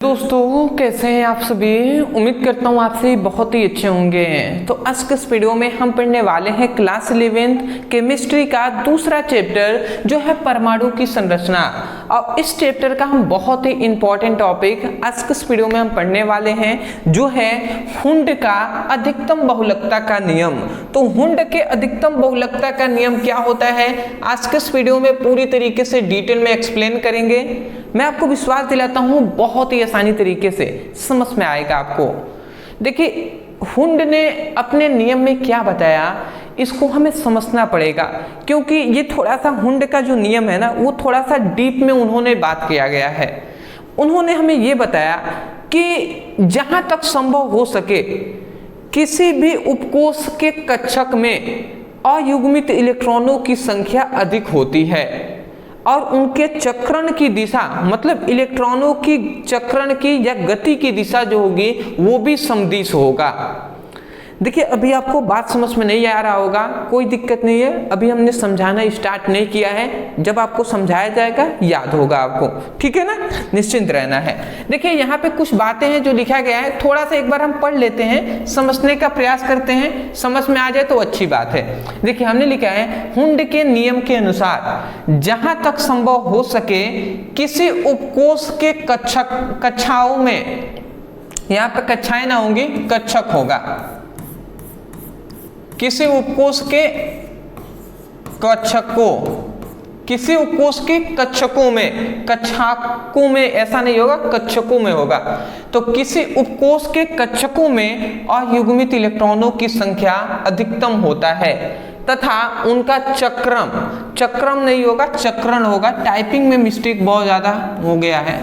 दोस्तों कैसे हैं आप सभी। उम्मीद करता हूँ आप सभी बहुत ही अच्छे होंगे। तो आज के इस वीडियो में हम पढ़ने वाले हैं क्लास 11th केमिस्ट्री का दूसरा चैप्टर जो है परमाणु की संरचना। और इस चैप्टर का हम बहुत ही इंपॉर्टेंट टॉपिक आज के इस वीडियो में हम पढ़ने वाले हैं जो है हुंड का अधिकतम बहुलकता का नियम। तो हुंड के अधिकतम बहुलकता का नियम क्या होता है आज के इस वीडियो में पूरी तरीके से डिटेल में एक्सप्लेन करेंगे। मैं आपको विश्वास दिलाता हूं बहुत ही आसानी तरीके से समझ में आएगा आपको। देखिए हुंड ने अपने नियम में क्या बताया इसको हमें समझना पड़ेगा, क्योंकि ये थोड़ा सा हुंड का जो नियम है ना वो थोड़ा सा डीप में उन्होंने बात किया गया है। उन्होंने हमें ये बताया कि जहां तक संभव हो सके किसी भी उपकोष के कक्षक में अयुग्मित इलेक्ट्रॉनों की संख्या अधिक होती है और उनके चक्रण की दिशा मतलब इलेक्ट्रॉनों की चक्रण की या गति की दिशा जो होगी वो भी समदिश होगा। देखिए अभी आपको बात समझ में नहीं आ रहा होगा, कोई दिक्कत नहीं है, अभी हमने समझाना स्टार्ट नहीं किया है। जब आपको समझाया जाएगा याद होगा आपको, ठीक है ना, निश्चिंत रहना है। देखिए यहाँ पे कुछ बातें हैं जो लिखा गया है, थोड़ा सा एक बार हम पढ़ लेते हैं, समझने का प्रयास करते हैं, समझ में आ जाए तो अच्छी बात है। देखिए हमने लिखा है हुंड के नियम के अनुसार जहां तक संभव हो सके किसी उपकोष के कक्षाओं में, यहाँ पे कक्षाएं ना होंगी कक्षक होगा, किसी उपकोष के कक्षकों, किसी उपकोष के कक्षकों में, कक्षकों में ऐसा नहीं होगा, कक्षकों में होगा। तो किसी उपकोष के कक्षकों में अयुग्मित इलेक्ट्रॉनों की संख्या अधिकतम होता है तथा उनका चक्रम नहीं होगा, चक्रण होगा। टाइपिंग में मिस्टेक बहुत ज्यादा हो गया है।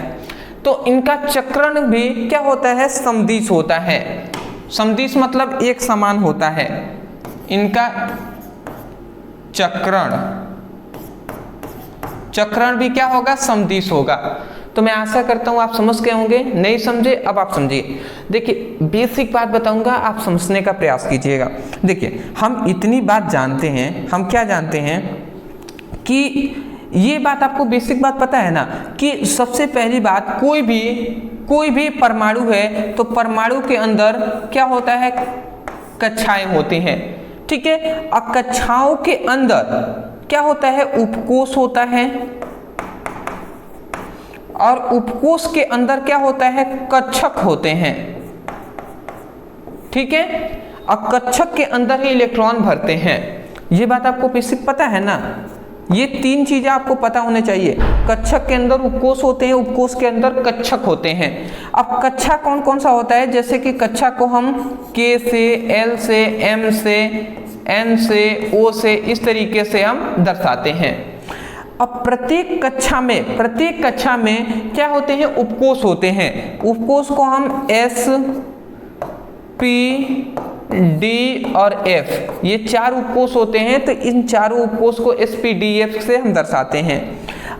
तो इनका चक्रण भी क्या होता है, समदिश होता है। समदिश मतलब एक समान होता है। इनका चक्रण भी क्या होगा, समदिश होगा। तो मैं आशा करता हूं आप समझ गए होंगे, नहीं समझे अब आप समझिए। देखिए बेसिक बात बताऊंगा, आप समझने का प्रयास कीजिएगा। देखिए हम इतनी बात जानते हैं, हम क्या जानते हैं कि ये बात आपको बेसिक बात पता है ना कि सबसे पहली बात कोई भी परमाणु है तो परमाणु के अंदर क्या होता है, कक्षाएं होती हैं, ठीक है। अब कक्षाओं के अंदर क्या होता है, उपकोष होता है और उपकोष के अंदर क्या होता है, कक्षक होते हैं, ठीक है। अब कक्षक के अंदर ही इलेक्ट्रॉन भरते हैं। ये बात आपको बेसिक पता है ना, ये तीन चीजें आपको पता होने चाहिए। कक्षक के अंदर उपकोष होते हैं, उपकोष के अंदर कक्षक होते हैं। अब कक्षा कौन कौन सा होता है, जैसे कि कक्षा को हम K से, L से, M से, N से, O से इस तरीके से हम दर्शाते हैं। अब प्रत्येक कक्षा में क्या होते हैं, उपकोष होते हैं। उपकोष को हम S, P, D और F ये चार उपकोष होते हैं। तो इन चारों उपकोष को SPDF से हम दर्शाते हैं।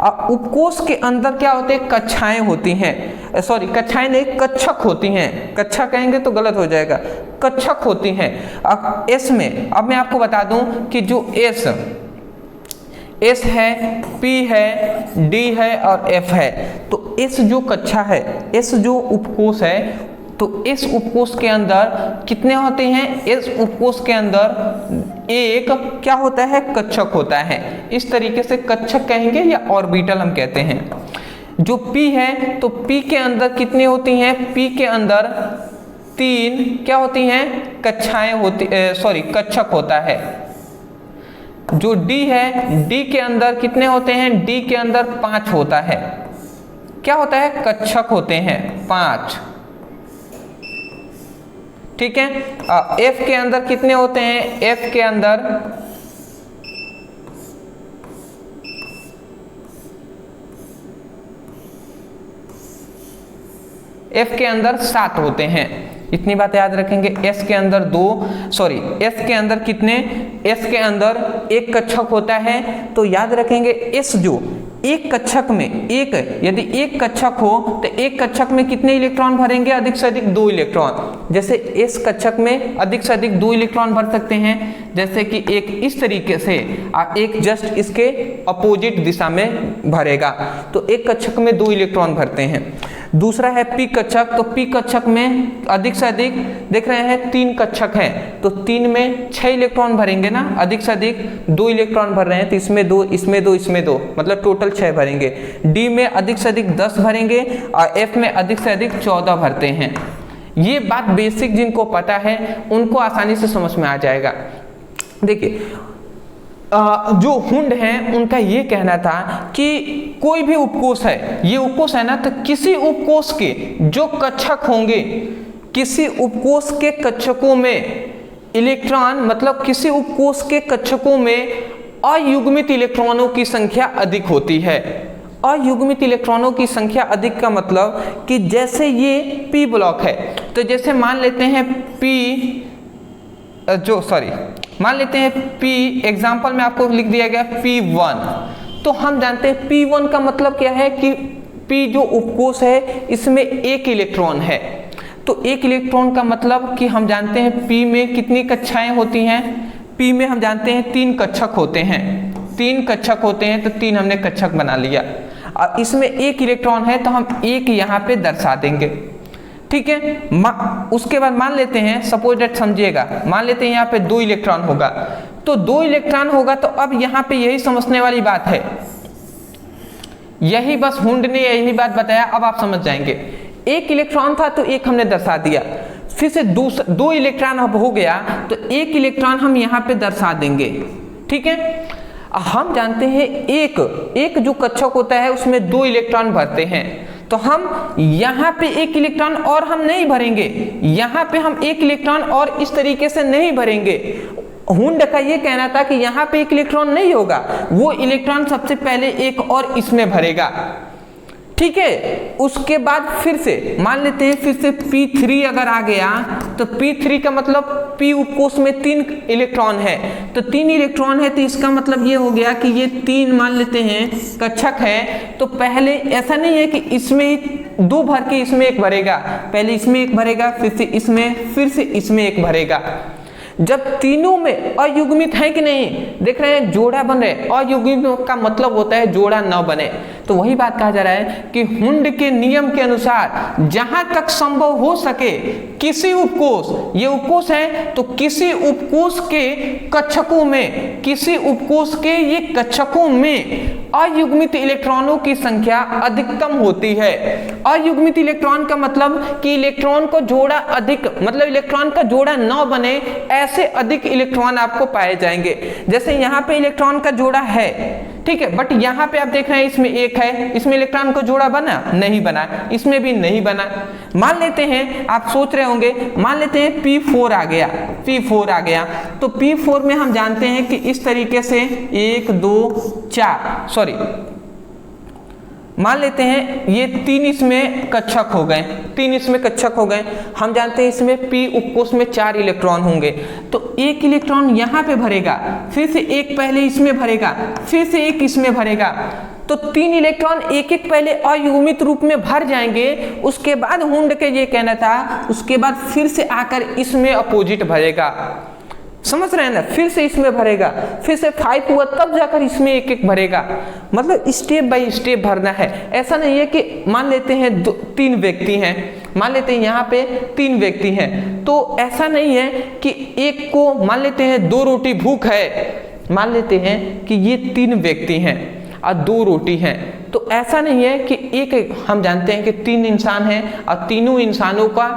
अब उपकोष के अंदर क्या होते हैं, कक्षाएं होती हैं, सॉरी कक्षाएं नहीं, कक्षक होती हैं। कक्षा कहेंगे तो गलत हो जाएगा, कक्षक होती हैं। अब S में, अब मैं आपको बता दूं कि जो S है, P है, D है और F है, तो S जो कक्षा है, S जो उपकोष है, तो इस उपकोष के अंदर कितने होते हैं, इस उपकोष के अंदर एक क्या होता है, कक्षक होता है। इस तरीके से कक्षक कहेंगे या ऑर्बिटल हम कहते हैं। जो P है तो P के अंदर कितने होती हैं, P के अंदर तीन क्या होती हैं, कक्षाएं होती, सॉरी कक्षक होता है। जो D है, D के अंदर कितने होते हैं, D के अंदर 5 होता है, क्या होता है, कक्षक होते हैं 5, ठीक है। F के अंदर कितने होते हैं, F के अंदर F के अंदर 7 होते हैं। इतनी बात याद रखेंगे। S के अंदर S के अंदर कितने, S के अंदर एक कक्षक होता है। तो याद रखेंगे S जो एक कक्षक में यदि एक कक्षक हो तो एक कक्षक में कितने इलेक्ट्रॉन भरेंगे, अधिक से अधिक 2 इलेक्ट्रॉन। जैसे इस कक्षक में अधिक से अधिक 2 इलेक्ट्रॉन भर सकते हैं, जैसे कि एक इस तरीके से एक जस्ट इसके अपोजिट दिशा में भरेगा, तो एक कक्षक में 2 इलेक्ट्रॉन भरते हैं। दूसरा है पी कक्षक, तो पी कक्षक में अधिक से अधिक देख रहे हैं 3 कक्षक हैं, तो 3 में 6 इलेक्ट्रॉन भरेंगे ना, अधिक से अधिक 2 इलेक्ट्रॉन भर रहे हैं, तो इसमें 2 इसमें 2 इसमें 2, मतलब टोटल 6 भरेंगे। डी में अधिक से अधिक 10 भरेंगे और एफ में अधिक से अधिक 14 भरते हैं। ये बात बेसिक जिनको पता है उनको आसानी से समझ में आ जाएगा। देखिए जो हुंड हैं उनका ये कहना था कि कोई भी उपकोष है, ये उपकोष है ना, तो किसी उपकोष के जो कक्षक होंगे, किसी उपकोष के कक्षकों में इलेक्ट्रॉन, मतलब किसी उपकोष के कक्षकों में अयुग्मित इलेक्ट्रॉनों की संख्या अधिक होती है। अयुग्मित इलेक्ट्रॉनों की संख्या अधिक का मतलब कि जैसे ये पी ब्लॉक है, तो जैसे मान लेते हैं मान लेते हैं P, एग्जाम्पल में आपको लिख दिया गया P1, तो हम जानते हैं P1 का मतलब क्या है कि P जो उपकोष है इसमें 1 इलेक्ट्रॉन है। तो 1 इलेक्ट्रॉन का मतलब कि हम जानते हैं P में कितनी कक्षाएं होती हैं, P में हम जानते हैं 3 कक्षक होते हैं, 3 कक्षक होते हैं, तो 3 हमने कक्षक बना लिया। और इसमें 1 इलेक्ट्रॉन है तो हम 1 यहाँ पे दर्शा देंगे, ठीक है। उसके बाद मान लेते हैं, सपोज दैट समझिएगा, मान लेते हैं यहाँ पे 2 इलेक्ट्रॉन होगा, तो 2 इलेक्ट्रॉन होगा, तो अब यहाँ पे यही समझने वाली बात है, यही बस हुंड ने यही बात बताया, अब आप समझ जाएंगे। 1 इलेक्ट्रॉन था तो 1 हमने दर्शा दिया, फिर से 2 इलेक्ट्रॉन अब हो गया तो 1 इलेक्ट्रॉन हम यहाँ पे दर्शा देंगे, ठीक है। हम जानते हैं एक जो कक्षक होता है उसमें 2 इलेक्ट्रॉन भरते हैं, तो हम यहाँ पे 1 इलेक्ट्रॉन और हम नहीं भरेंगे, यहाँ पे हम 1 इलेक्ट्रॉन और इस तरीके से नहीं भरेंगे। हुंड का ये कहना था कि यहाँ पे 1 इलेक्ट्रॉन नहीं होगा, वो इलेक्ट्रॉन सबसे पहले 1 और इसमें भरेगा, ठीक है। उसके बाद फिर से मान लेते हैं, फिर से P3 अगर आ गया तो P3 का मतलब P उपकोष में 3 इलेक्ट्रॉन है, तो 3 इलेक्ट्रॉन है, तो इसका मतलब ये हो गया कि ये 3 मान लेते हैं कक्षक है, तो पहले ऐसा नहीं है कि इसमें ही 2 भर के इसमें 1 भरेगा, पहले इसमें 1 भरेगा, फिर से इसमें 1 भरेगा। जब तीनों में अयुग्मित है कि नहीं, देख रहे हैं जोड़ा बन रहे, अयुग्मित का मतलब होता है जोड़ा न बने, तो वही बात कहा जा रहा है कि हुंड के नियम के अनुसार जहां तक संभव हो सके किसी उपकोष, ये उपकोष है तो किसी उपकोष के कक्षकों में, किसी उपकोष के ये कक्षकों में अयुग्मित इलेक्ट्रॉनों की संख्या अधिकतम होती है। अयुग्मित इलेक्ट्रॉन का मतलब कि इलेक्ट्रॉन को जोड़ा अधिक, मतलब इलेक्ट्रॉन का जोड़ा न बने, ऐसे अधिक इलेक्ट्रॉन आपको पाए जाएंगे। जैसे यहाँ पे इलेक्ट्रॉन का जोड़ा है, ठीक है, बट यहाँ पे आप देख रहे हैं इसमें 1 है, इसमें इलेक्ट्रॉन को जोड़ा बना नहीं बना, इसमें भी नहीं बना। मान लेते हैं, आप सोच रहे होंगे, मान लेते हैं P4 आ गया, P4 आ गया, तो P4 में हम जानते हैं कि इस तरीके से 1 2 4 सॉरी मान लेते हैं ये 3 इसमें कक्षक हो गए, 3 इसमें कक्षक हो गए। हम जानते हैं इसमें P उपकोष में 4 इलेक्ट्रॉन होंगे, तो 1 इलेक्ट्रॉन यहाँ पे भरेगा, फिर से 1 पहले इसमें भरेगा, फिर से 1 इसमें भरेगा, तो 3 इलेक्ट्रॉन एक पहले अयुग्मित रूप में भर जाएंगे। उसके बाद हुंड के ये कहना था, उसके बाद फिर से आकर इसमें अपोजिट भरेगा, समझ रहे हैं ना, फिर से इसमें भरेगा, फिर से 5 हुआ तब जाकर इसमें 1 भरेगा, मतलब स्टेप बाय स्टेप भरना है। ऐसा नहीं है कि मान लेते हैं 3 व्यक्ति हैं, मान लेते हैं यहाँ पे 3 व्यक्ति हैं, तो ऐसा नहीं है कि एक को मान लेते हैं 2 रोटी भूख है, मान लेते हैं कि ये 3 व्यक्ति हैं और 2 रोटी हैं, तो ऐसा नहीं है कि एक, हम जानते हैं कि 3 इंसान हैं और तीनों इंसानों का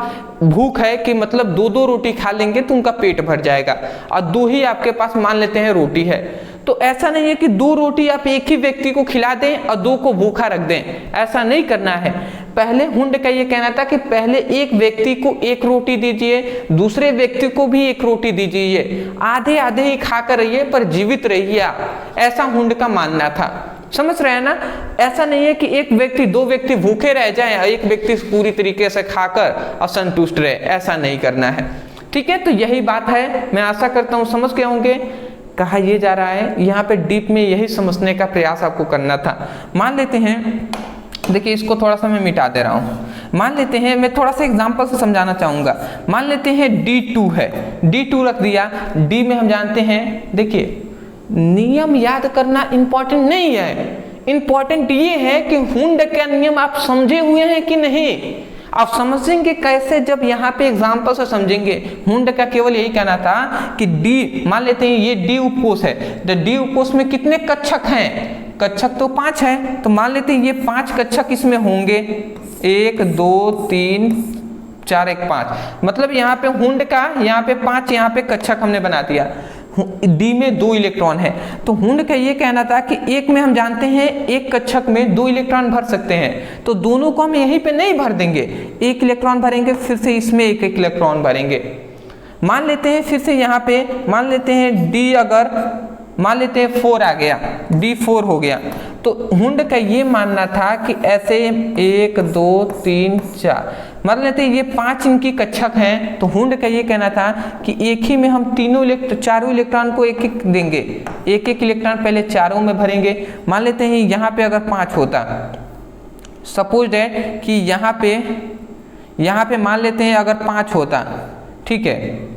भूख है कि मतलब 2-2 रोटी खा लेंगे तो उनका पेट भर जाएगा, और 2 ही आपके पास मान लेते हैं रोटी है, तो ऐसा नहीं है कि 2 रोटी आप एक ही व्यक्ति को खिला दें और 2 को भूखा रख दें, ऐसा नहीं करना है। पहले हुंड का ये कहना था कि पहले एक व्यक्ति को 1 रोटी दीजिए, दूसरे व्यक्ति को भी 1 रोटी दीजिए, आधे आधे ही खाकर रहिए पर जीवित रहिए आप, ऐसा हुंड का मानना था। समझ रहे हैं ना, ऐसा नहीं है कि 1 व्यक्ति 2 व्यक्ति भूखे रह जाएं और 1 व्यक्ति पूरी तरीके से खाकर असंतुष्ट रहे, ऐसा नहीं करना है, ठीक है। तो यही बात है, मैं आशा करता हूँ समझ गए होंगे। कहा यह जा रहा है यहाँ पे डीप में यही समझने का प्रयास आपको करना था। मान लेते हैं, देखिए इसको थोड़ा सा मैं मिटा दे रहा हूँ, मान लेते हैं, मैं थोड़ा सा एग्जांपल से समझाना चाहूँगा। मान लेते हैं D2 है, D2 रख दिया, D में हम जानते हैं, देखिए नियम याद करना इंपॉर्टेंट नहीं है, इंपॉर्टेंट ये है कि हुंड का नियम आप समझे हुए हैं कि नहीं। आप समझेंगे कैसे, जब यहाँ पे एग्जाम्पल से समझेंगे। हुंड का केवल यही कहना था कि डी, मान लेते हैं ये डी उपकोष है, तो डी उपकोष में कितने कक्षक हैं, कक्षक तो 5 है, तो मान लेते हैं ये 5 कक्षक इसमें होंगे, 1 2 3 4 1 5, मतलब यहाँ पे हुंड का यहाँ पे 5 यहाँ पे कक्षक हमने बना दिया। डी में 2 इलेक्ट्रॉन है, तो हुंड का ये कहना था कि एक में हम जानते हैं एक कक्षक में 2 इलेक्ट्रॉन भर सकते हैं, तो दोनों को हम यहीं पे नहीं भर देंगे, 1 इलेक्ट्रॉन भरेंगे, फिर से इसमें 1 इलेक्ट्रॉन भरेंगे। मान लेते हैं फिर से यहाँ पे मान लेते हैं डी, अगर मान लेते हैं 4 आ गया, डी 4 हो गया, तो हुंड का ये मानना था कि ऐसे 1 2 3 4, मान लेते हैं ये 5 इनकी कक्षक हैं, तो हुंड का ये कहना था कि एक ही में हम चारों इलेक्ट्रॉन को एक एक देंगे, एक एक इलेक्ट्रॉन पहले चारों में भरेंगे। मान लेते हैं यहाँ पे अगर 5 होता, सपोज दैट कि यहाँ पे मान लेते हैं अगर 5 होता, ठीक है,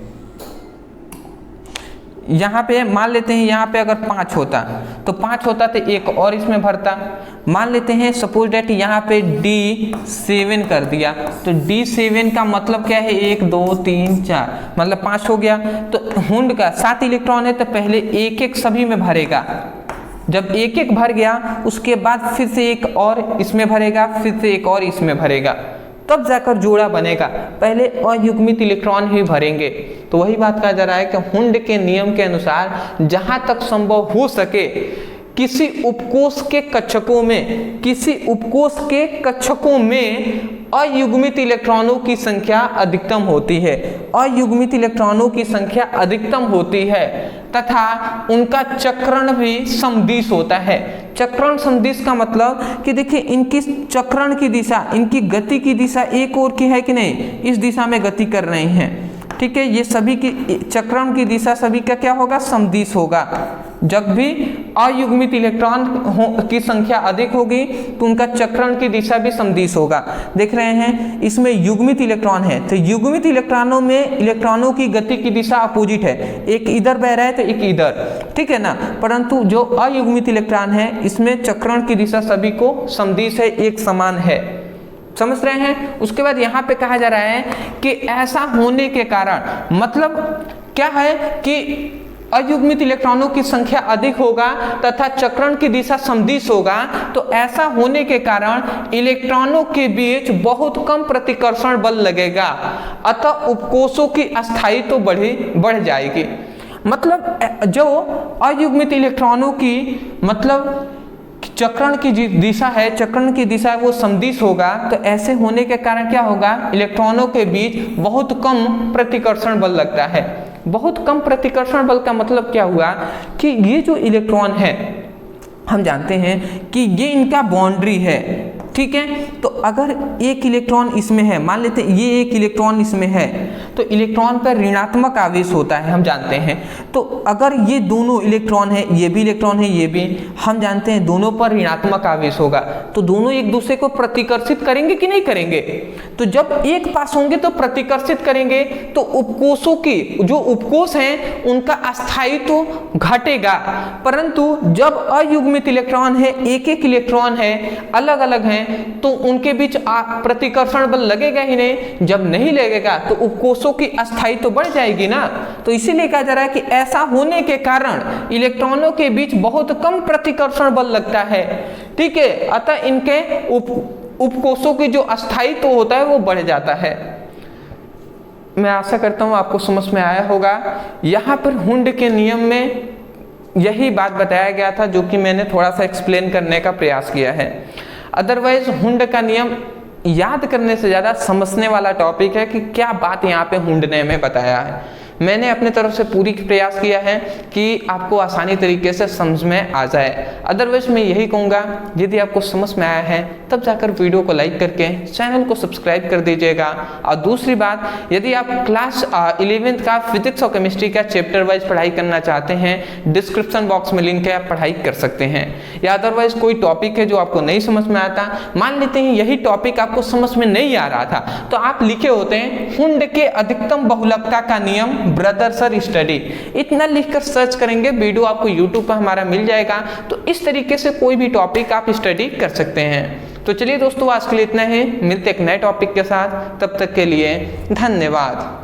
यहाँ पे मान लेते हैं यहाँ पे अगर 5 होता, तो 5 होता तो एक और इसमें भरता। मान लेते हैं सपोज डेट यहाँ पे D7 कर दिया, तो D7 का मतलब क्या है, 1 2 3 4, मतलब 5 हो गया। तो हुंड का 7 इलेक्ट्रॉन है, तो पहले एक एक सभी में भरेगा, जब एक एक भर गया उसके बाद फिर से एक और इसमें भरेगा, फिर से एक और इसमें भरेगा, तब जाकर जोड़ा बनेगा, पहले अयुग्मित इलेक्ट्रॉन ही भरेंगे। तो वही बात कहा जा रहा है कि हुंड के नियम के अनुसार जहां तक संभव हो सके किसी उपकोष के कक्षकों में अयुग्मित इलेक्ट्रॉनों की संख्या अधिकतम होती है, अयुग्मित इलेक्ट्रॉनों की संख्या अधिकतम होती है तथा उनका चक्रण भी समदिश होता है। चक्रण समदिश का मतलब कि देखिए इनकी चक्रण की दिशा, इनकी गति की दिशा एक ओर की है कि नहीं, इस दिशा में गति कर रही हैं, ठीक है। ये सभी की चक्रण की दिशा सभी का क्या होगा, समदिश होगा। जब भी अयुग्मित इलेक्ट्रॉन की संख्या अधिक होगी तो उनका चक्रण की दिशा भी समदिश होगा। देख रहे हैं इसमें युग्मित इलेक्ट्रॉन है, तो युग्मित इलेक्ट्रॉनों में इलेक्ट्रॉनों की गति की दिशा अपोजिट है, एक इधर बह रहा है तो एक इधर, ठीक है ना। परंतु जो अयुग्मित इलेक्ट्रॉन है इसमें चक्रण की दिशा सभी को समदिश है, एक समान है, समझ रहे हैं। उसके बाद यहाँ पे कहा जा रहा है कि ऐसा होने के कारण मतलब क्या है कि अयुग्मित इलेक्ट्रॉनों की संख्या अधिक होगा तथा चक्रण की दिशा समदिश होगा, तो ऐसा होने के कारण इलेक्ट्रॉनों के बीच बहुत कम प्रतिकर्षण बल लगेगा, अतः उपकोषों की अस्थायित्व बढ़ जाएगी। मतलब जो अयुग्मित इलेक्ट्रॉनों की मतलब चक्रण की दिशा है, चक्रण की दिशा वो समदिश होगा, तो ऐसे होने के कारण क्या होगा, इलेक्ट्रॉनों के बीच बहुत कम प्रतिकर्षण बल लगता है। बहुत कम प्रतिकर्षण बल का मतलब क्या हुआ कि ये जो इलेक्ट्रॉन है हम जानते हैं कि ये इनका बाउंड्री है, ठीक है। तो अगर एक इलेक्ट्रॉन इसमें है, मान लेते हैं ये एक इलेक्ट्रॉन इसमें है, तो इलेक्ट्रॉन पर ऋणात्मक आवेश होता है, हम जानते हैं। तो अगर ये दोनों इलेक्ट्रॉन है, ये भी इलेक्ट्रॉन है, ये भी, हम जानते हैं दोनों पर ऋणात्मक आवेश होगा, तो दोनों एक दूसरे को प्रतिकर्षित करेंगे कि नहीं करेंगे। तो जब एक पास होंगे तो प्रतिकर्षित करेंगे, तो उपकोषों की जो उपकोष हैं उनका अस्थायित्व घटेगा। परंतु जब अयुग्मित इलेक्ट्रॉन है, एक एक इलेक्ट्रॉन है, अलग अलग हैं, तो उनके बीच प्रतिकर्षण बल लगेगा ही नहीं। जब नहीं लगेगा तो उपकोषों की अस्थायित्व तो बढ़ जाएगी ना। तो इसीलिए कहा जा रहा है कि ऐसा होने के कारण इलेक्ट्रॉनों के बीच बहुत कम प्रतिकर्षण बल लगता है, ठीक है। अतः इनके उपकोषों की जो अस्थायित्व होता है वो बढ़ जाता है। मैं आशा करता हूं आपको समझ में आया होगा। यहां पर हुंड के नियम में यही बात बताया गया था जो कि मैंने थोड़ा सा एक्सप्लेन करने का प्रयास किया है। अदरवाइज हुंड का नियम याद करने से ज़्यादा समझने वाला टॉपिक है कि क्या बात यहाँ पे हुंड ने हमें बताया है। मैंने अपने तरफ से पूरी प्रयास किया है कि आपको आसानी तरीके से समझ में आ जाए। अदरवाइज मैं यही कहूँगा, यदि आपको समझ में आया है तब जाकर वीडियो को लाइक करके चैनल को सब्सक्राइब कर दीजिएगा। और दूसरी बात, यदि आप क्लास 11th का फिजिक्स और केमिस्ट्री का चैप्टर वाइज पढ़ाई करना चाहते हैं, डिस्क्रिप्शन बॉक्स में लिंक है, आप पढ़ाई कर सकते हैं। या अदरवाइज कोई टॉपिक है जो आपको नहीं समझ में आता, मान लेते हैं यही टॉपिक आपको समझ में नहीं आ रहा था, तो आप लिखे होते हैं हुंड के अधिकतम बहुलकता का नियम ब्रदर्स स्टडी, इतना लिखकर सर्च करेंगे, वीडियो आपको यूट्यूब पर हमारा मिल जाएगा। तो इस तरीके से कोई भी टॉपिक आप स्टडी कर सकते हैं। तो चलिए दोस्तों, आज के लिए इतना ही, मिलते एक नए टॉपिक के साथ, तब तक के लिए धन्यवाद।